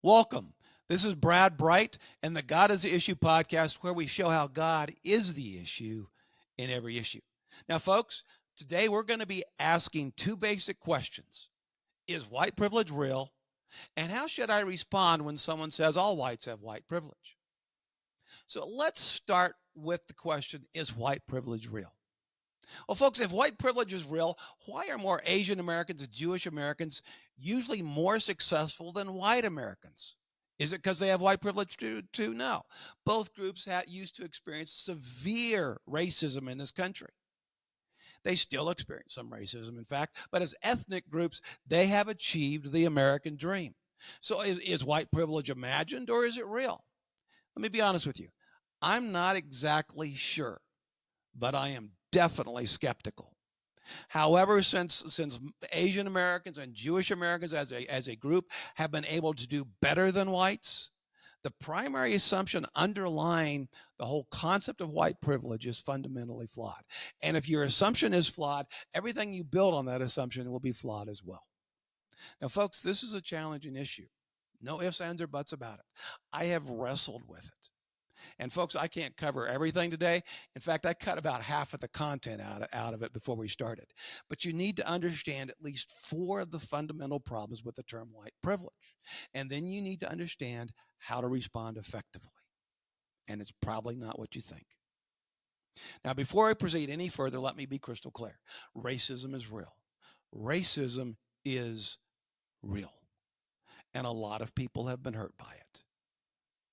Welcome. This is Brad Bright and the God is the Issue podcast, where we show how God is the issue in every issue. Now, folks, today we're going to be asking two basic questions. Is white privilege real? And how should I respond when someone says all whites have white privilege? So let's start with the question, is white privilege real? Well, folks, if white privilege is real, why are more Asian Americans and Jewish Americans usually more successful than white Americans? Is it because they have white privilege too? No. Both groups used to experience severe racism in this country. They still experience some racism, in fact, but as ethnic groups, they have achieved the American dream. So is white privilege imagined or is it real? Let me be honest with you. I'm not exactly sure, but I am definitely skeptical. However, since Asian Americans and Jewish Americans as a group have been able to do better than whites, the primary assumption underlying the whole concept of white privilege is fundamentally flawed. And if your assumption is flawed, everything you build on that assumption will be flawed as well. Now, folks, this is a challenging issue. No ifs, ands, or buts about it. I have wrestled with it. And folks, I can't cover everything today. In fact, I cut about half of the content out of it before we started. But you need to understand at least four of the fundamental problems with the term white privilege. And then you need to understand how to respond effectively. And it's probably not what you think. Now, before I proceed any further, let me be crystal clear. Racism is real. Racism is real. And a lot of people have been hurt by it.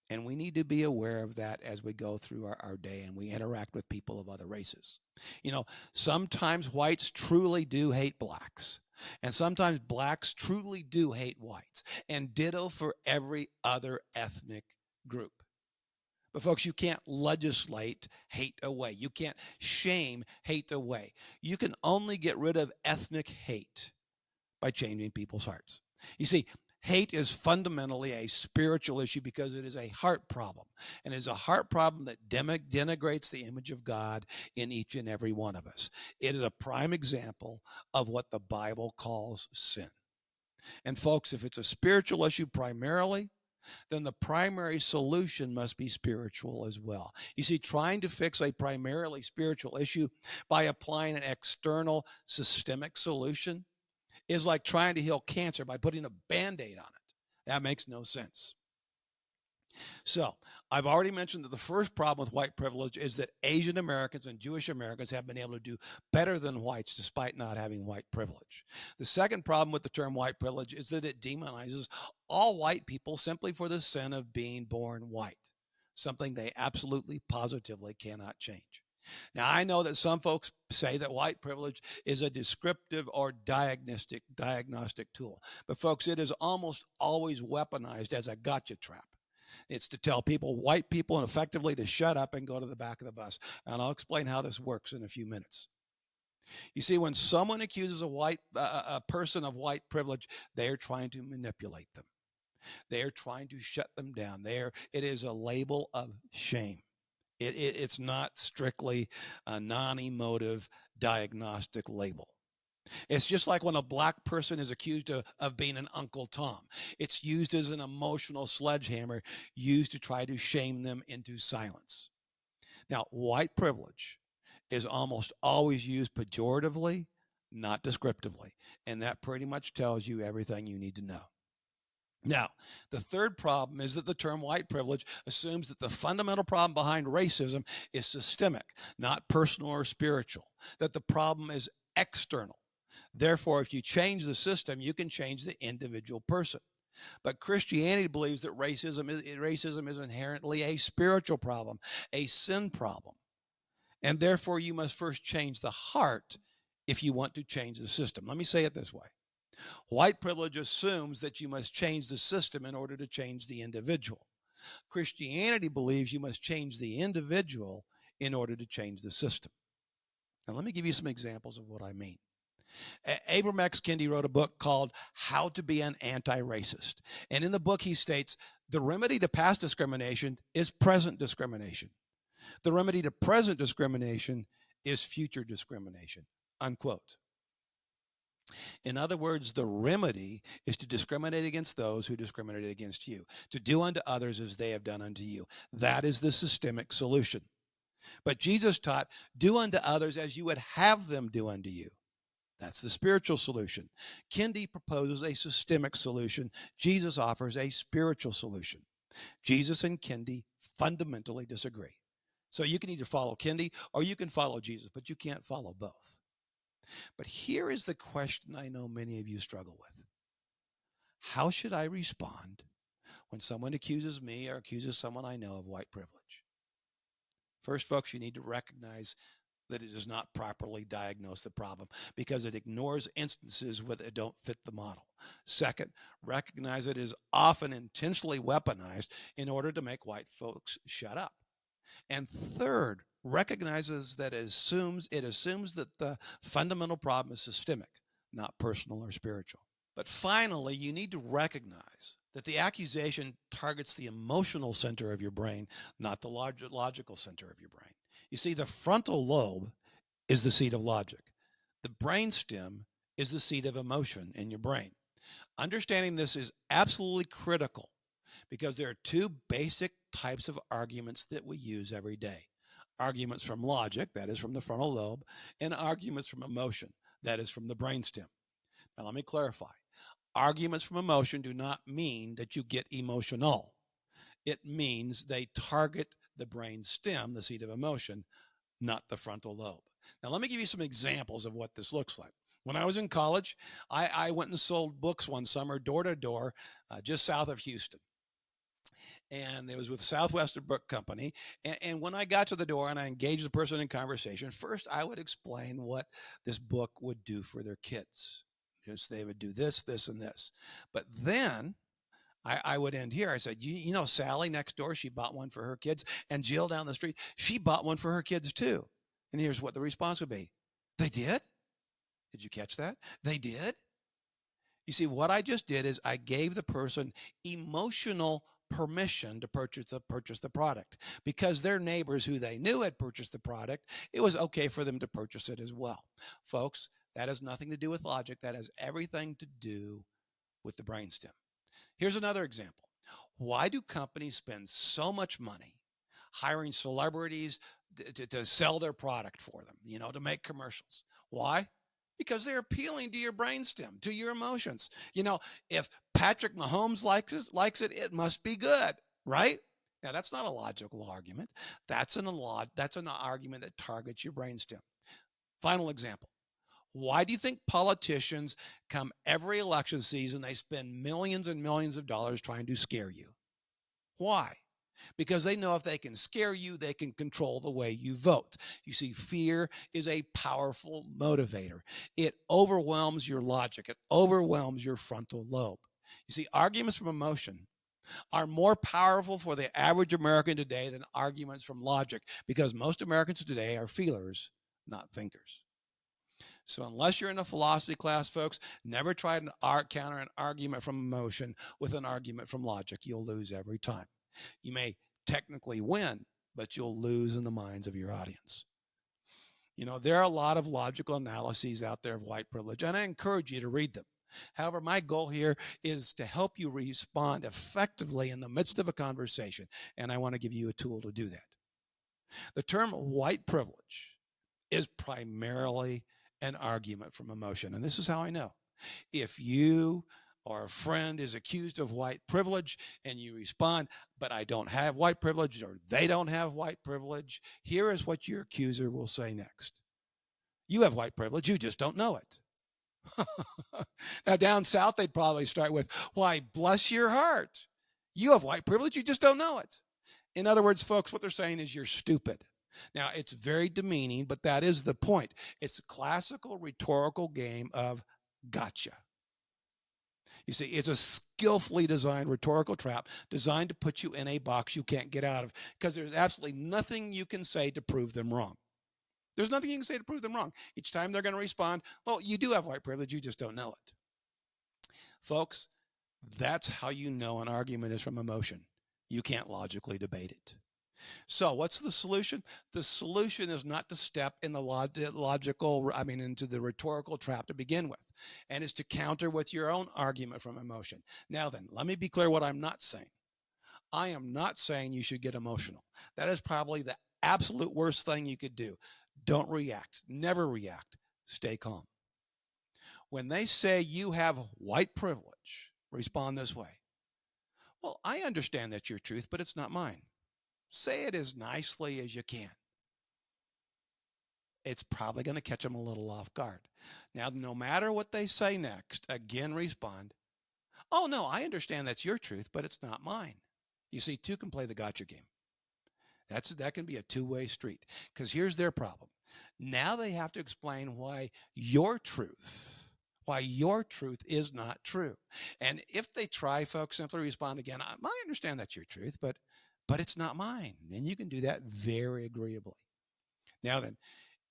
And we need to be aware of that as we go through our day and we interact with people of other races. You know, sometimes whites truly do hate blacks. And sometimes blacks truly do hate whites. And ditto for every other ethnic group. But folks, you can't legislate hate away. You can't shame hate away. You can only get rid of ethnic hate by changing people's hearts. You see, hate is fundamentally a spiritual issue because it is a heart problem. And it is a heart problem that denigrates the image of God in each and every one of us. It is a prime example of what the Bible calls sin. And folks, if it's a spiritual issue primarily, then the primary solution must be spiritual as well. You see, trying to fix a primarily spiritual issue by applying an external systemic solution is like trying to heal cancer by putting a Band-Aid on it. That makes no sense. So I've already mentioned that the first problem with white privilege is that Asian Americans and Jewish Americans have been able to do better than whites despite not having white privilege. The second problem with the term white privilege is that it demonizes all white people simply for the sin of being born white, something they absolutely positively cannot change. Now, I know that some folks say that white privilege is a descriptive or diagnostic tool. But folks, it is almost always weaponized as a gotcha trap. It's to tell people, white people, and effectively to shut up and go to the back of the bus. And I'll explain how this works in a few minutes. You see, when someone accuses a person of white privilege, they are trying to manipulate them. They are trying to shut them down. It is a label of shame. It's not strictly a non-emotive diagnostic label. It's just like when a black person is accused of being an Uncle Tom. It's used as an emotional sledgehammer used to try to shame them into silence. Now, white privilege is almost always used pejoratively, not descriptively. And that pretty much tells you everything you need to know. Now, the third problem is that the term white privilege assumes that the fundamental problem behind racism is systemic, not personal or spiritual, that the problem is external. Therefore, if you change the system, you can change the individual person. But Christianity believes that racism is inherently a spiritual problem, a sin problem. And therefore, you must first change the heart if you want to change the system. Let me say it this way. White privilege assumes that you must change the system in order to change the individual. Christianity believes you must change the individual in order to change the system. Now, let me give you some examples of what I mean. Abram X. Kendi wrote a book called How to Be an Anti-Racist. And in the book, he states, the remedy to past discrimination is present discrimination. The remedy to present discrimination is future discrimination, unquote. In other words, the remedy is to discriminate against those who discriminate against you, to do unto others as they have done unto you. That is the systemic solution. But Jesus taught, do unto others as you would have them do unto you. That's the spiritual solution. Kendi proposes a systemic solution. Jesus offers a spiritual solution. Jesus and Kendi fundamentally disagree. So you can either follow Kendi or you can follow Jesus, but you can't follow both. But here is the question I know many of you struggle with. How should I respond when someone accuses me or accuses someone I know of white privilege? First, folks, you need to recognize that it does not properly diagnose the problem because it ignores instances where they don't fit the model. Second, recognize it is often intentionally weaponized in order to make white folks shut up. And third, recognizes that it assumes that the fundamental problem is systemic, not personal or spiritual. But finally, you need to recognize that the accusation targets the emotional center of your brain, not the logical center of your brain. You see, the frontal lobe is the seat of logic. The brainstem is the seat of emotion in your brain. Understanding this is absolutely critical because there are two basic types of arguments that we use every day. Arguments from logic, that is from the frontal lobe, and arguments from emotion, that is from the brainstem. Now, let me clarify. Arguments from emotion do not mean that you get emotional. It means they target the brainstem, the seat of emotion, not the frontal lobe. Now, let me give you some examples of what this looks like. When I was in college, I went and sold books one summer door to door just south of Houston. And it was with Southwestern Book Company. And when I got to the door and I engaged the person in conversation, first I would explain what this book would do for their kids. Just they would do this, this, and this. But then I would end here. I said, you know, Sally next door, she bought one for her kids. And Jill down the street, she bought one for her kids too. And here's what the response would be. They did? Did you catch that? They did? You see, what I just did is I gave the person emotional permission to purchase the product because their neighbors who they knew had purchased the product, it was okay for them to purchase it as well. Folks, that has nothing to do with logic. That has everything to do with the brainstem. Here's another example. Why do companies spend so much money hiring celebrities to sell their product for them, you know, to make commercials? Why? Because they're appealing to your brainstem, to your emotions. You know, if Patrick Mahomes likes it, it must be good, right? Now, that's not a logical argument. That's an argument that targets your brainstem. Final example. Why do you think politicians come every election season, they spend millions and millions of dollars trying to scare you? Why? Because they know if they can scare you, they can control the way you vote. You see, fear is a powerful motivator. It overwhelms your logic. It overwhelms your frontal lobe. You see, arguments from emotion are more powerful for the average American today than arguments from logic because most Americans today are feelers, not thinkers. So unless you're in a philosophy class, folks, never try to counter an argument from emotion with an argument from logic. You'll lose every time. You may technically win, but you'll lose in the minds of your audience. You know, there are a lot of logical analyses out there of white privilege, and I encourage you to read them. However, my goal here is to help you respond effectively in the midst of a conversation, and I want to give you a tool to do that. The term white privilege is primarily an argument from emotion, and this is how I know. If you or a friend is accused of white privilege and you respond, but I don't have white privilege, or they don't have white privilege, here is what your accuser will say next. You have white privilege, you just don't know it. Now, down south, they'd probably start with, why, bless your heart. You have white privilege, you just don't know it. In other words, folks, what they're saying is you're stupid. Now, it's very demeaning, but that is the point. It's a classical rhetorical game of gotcha. You see, it's a skillfully designed rhetorical trap designed to put you in a box you can't get out of because there's absolutely nothing you can say to prove them wrong. There's nothing you can say to prove them wrong. Each time they're going to respond, well, you do have white privilege, you just don't know it. Folks, that's how you know an argument is from emotion. You can't logically debate it. So what's the solution? The solution is not to step in the into the rhetorical trap to begin with. and is to counter with your own argument from emotion. Now then, let me be clear what I'm not saying. I am not saying you should get emotional. That is probably the absolute worst thing you could do. Don't react. Never react. Stay calm. When they say you have white privilege, respond this way. Well, I understand that's your truth, but it's not mine. Say it as nicely as you can. It's probably going to catch them a little off guard. Now, no matter what they say next, again respond, oh, no, I understand that's your truth, but it's not mine. You see, two can play the gotcha game. That can be a two-way street, because here's their problem. Now they have to explain why your truth is not true. And if they try, folks, simply respond again, I understand that's your truth, but it's not mine. And you can do that very agreeably. Now then,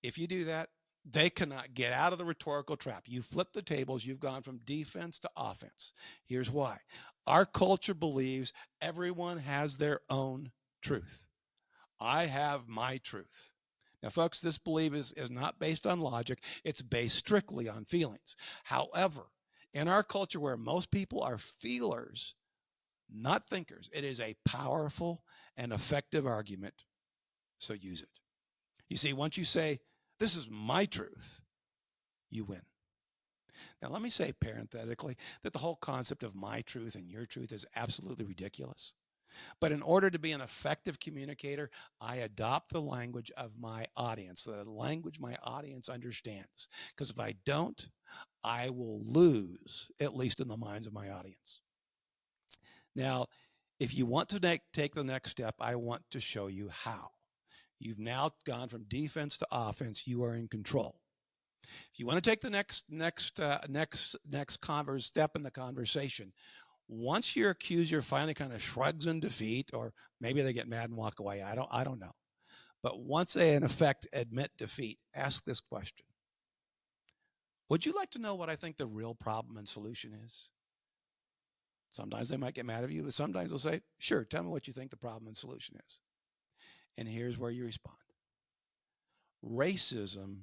if you do that, they cannot get out of the rhetorical trap. You flip the tables. You've gone from defense to offense. Here's why. Our culture believes everyone has their own truth. I have my truth. Now, folks, this belief is not based on logic. It's based strictly on feelings. However, in our culture where most people are feelers, not thinkers, it is a powerful and effective argument. So use it. You see, once you say, this is my truth, you win. Now, let me say parenthetically that the whole concept of my truth and your truth is absolutely ridiculous. But in order to be an effective communicator, I adopt the language of my audience, the language my audience understands. Because if I don't, I will lose, at least in the minds of my audience. Now, if you want to take the next step, I want to show you how. You've now gone from defense to offense. You are in control. If you want to take the next step in the conversation, once your accuser finally kind of shrugs in defeat, or maybe they get mad and walk away, I don't know. But once they in effect admit defeat, ask this question. Would you like to know what I think the real problem and solution is? Sometimes they might get mad at you, but sometimes they'll say, sure, tell me what you think the problem and solution is. And here's where you respond. Racism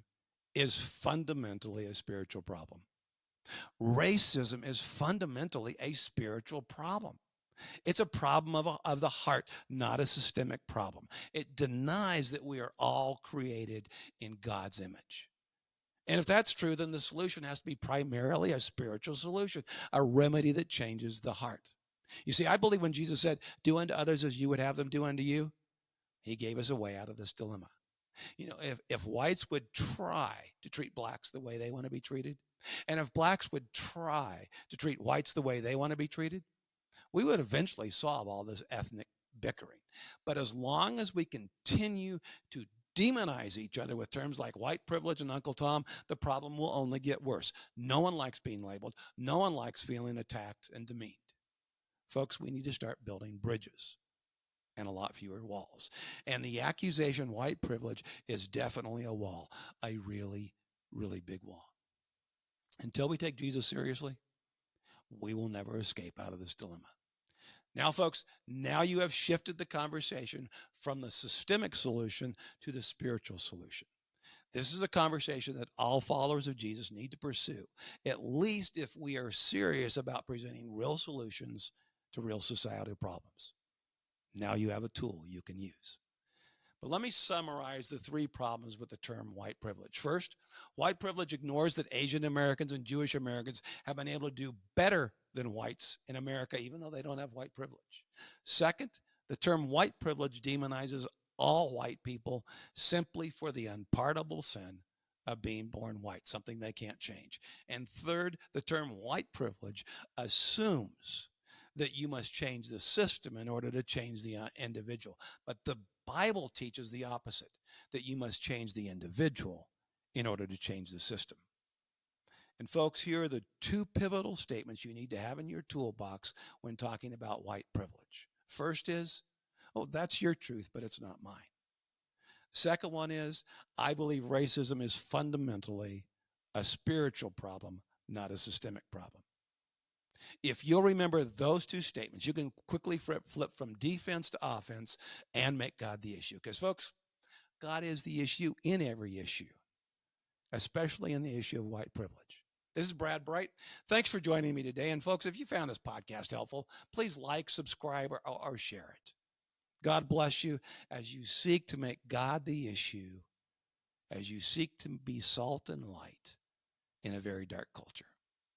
is fundamentally a spiritual problem. Racism is fundamentally a spiritual problem. It's a problem of the heart, not a systemic problem. It denies that we are all created in God's image. And if that's true, then the solution has to be primarily a spiritual solution, a remedy that changes the heart. You see, I believe when Jesus said, do unto others as you would have them do unto you, he gave us a way out of this dilemma. You know, if whites would try to treat blacks the way they want to be treated, and if blacks would try to treat whites the way they want to be treated, we would eventually solve all this ethnic bickering. But as long as we continue to demonize each other with terms like white privilege and Uncle Tom, the problem will only get worse. No one likes being labeled. No one likes feeling attacked and demeaned. Folks, we need to start building bridges and a lot fewer walls. And the accusation white privilege is definitely a wall, a really, really big wall. Until we take Jesus seriously, we will never escape out of this dilemma. Now, folks, now you have shifted the conversation from the systemic solution to the spiritual solution. This is a conversation that all followers of Jesus need to pursue, at least if we are serious about presenting real solutions to real societal problems. Now you have a tool you can use. But let me summarize the three problems with the term white privilege. First, white privilege ignores that Asian Americans and Jewish Americans have been able to do better than whites in America, even though they don't have white privilege. Second, the term white privilege demonizes all white people simply for the unpardonable sin of being born white, something they can't change. And third, the term white privilege assumes that you must change the system in order to change the individual. But the Bible teaches the opposite, that you must change the individual in order to change the system. And folks, here are the two pivotal statements you need to have in your toolbox when talking about white privilege. First is, oh, that's your truth, but it's not mine. Second one is, I believe racism is fundamentally a spiritual problem, not a systemic problem. If you'll remember those two statements, you can quickly flip from defense to offense and make God the issue. Because, folks, God is the issue in every issue, especially in the issue of white privilege. This is Brad Bright. Thanks for joining me today. And folks, if you found this podcast helpful, please like, subscribe, or share it. God bless you as you seek to make God the issue, as you seek to be salt and light in a very dark culture.